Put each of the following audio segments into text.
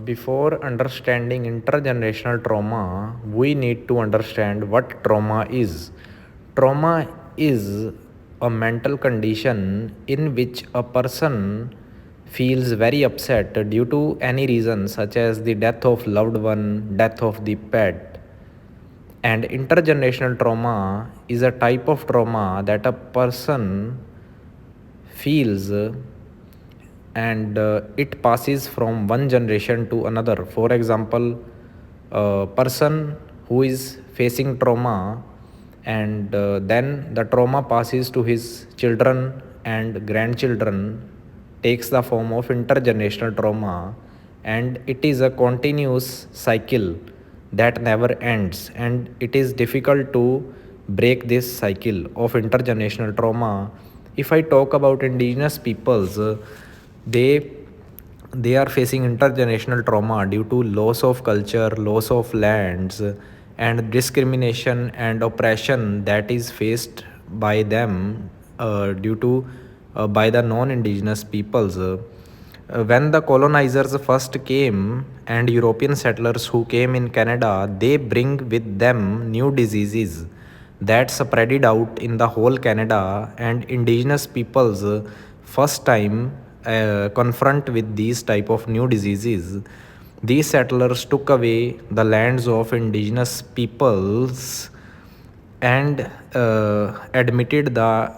Before understanding intergenerational trauma, we need to understand what trauma is. Trauma is a mental condition in which a person feels very upset due to any reason, such as the death of loved one, death of the pet. And intergenerational trauma is a type of trauma that a person feels and it passes from one generation to another. For example, a person who is facing trauma and then the trauma passes to his children and grandchildren takes the form of intergenerational trauma, and it is a continuous cycle that never ends, and it is difficult to break this cycle of intergenerational trauma. If I talk about indigenous peoples, they they are facing intergenerational trauma due to loss of culture, loss of lands, and discrimination and oppression that is faced by them due to by the non-indigenous peoples. When the colonizers first came and European settlers who came in Canada, they bring with them new diseases that spread out in the whole Canada, and indigenous peoples first time confront with these type of new diseases. These settlers took away the lands of indigenous peoples and admitted the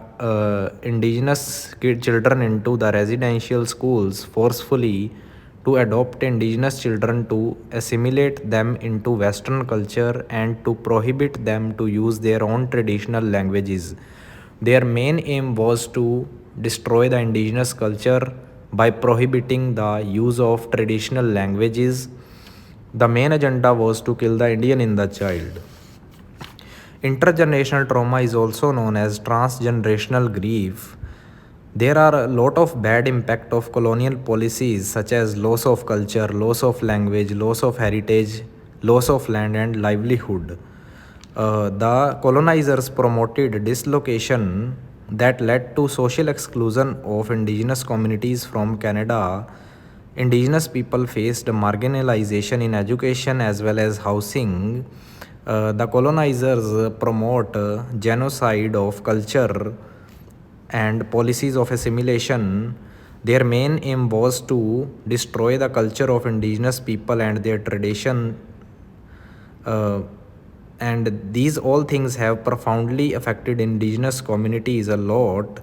indigenous children into the residential schools forcefully to adopt indigenous children, to assimilate them into Western culture, and to prohibit them to use their own traditional languages. Their main aim was to destroy the indigenous culture by prohibiting the use of traditional languages. The main agenda was to kill the Indian in the child. Intergenerational trauma is also known as transgenerational grief. There are a lot of bad impact of colonial policies such as loss of culture, loss of language, loss of heritage, loss of land and livelihood. The colonizers promoted dislocation that led to social exclusion of indigenous communities from Canada. Indigenous people faced marginalization in education as well as housing. The colonizers promote genocide of culture and policies of assimilation. Their main aim was to destroy the culture of indigenous people and their tradition. And these all things have profoundly affected indigenous communities a lot.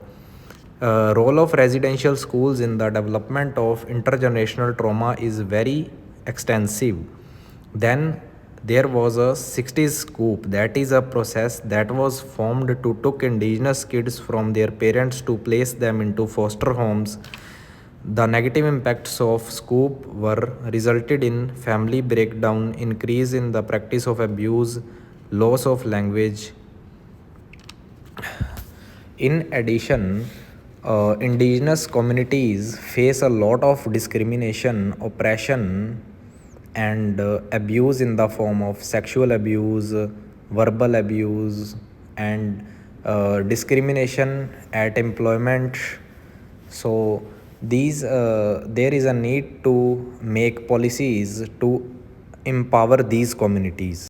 Role of residential schools in the development of intergenerational trauma is very extensive. Then there was a 60s scoop, that is a process that was formed to took indigenous kids from their parents to place them into foster homes. The negative impacts of scoop were resulted in family breakdown, increase in the practice of abuse, loss of language. In addition, indigenous communities face a lot of discrimination, oppression, and abuse in the form of sexual abuse, verbal abuse, and discrimination at employment. So, there is a need to make policies to empower these communities.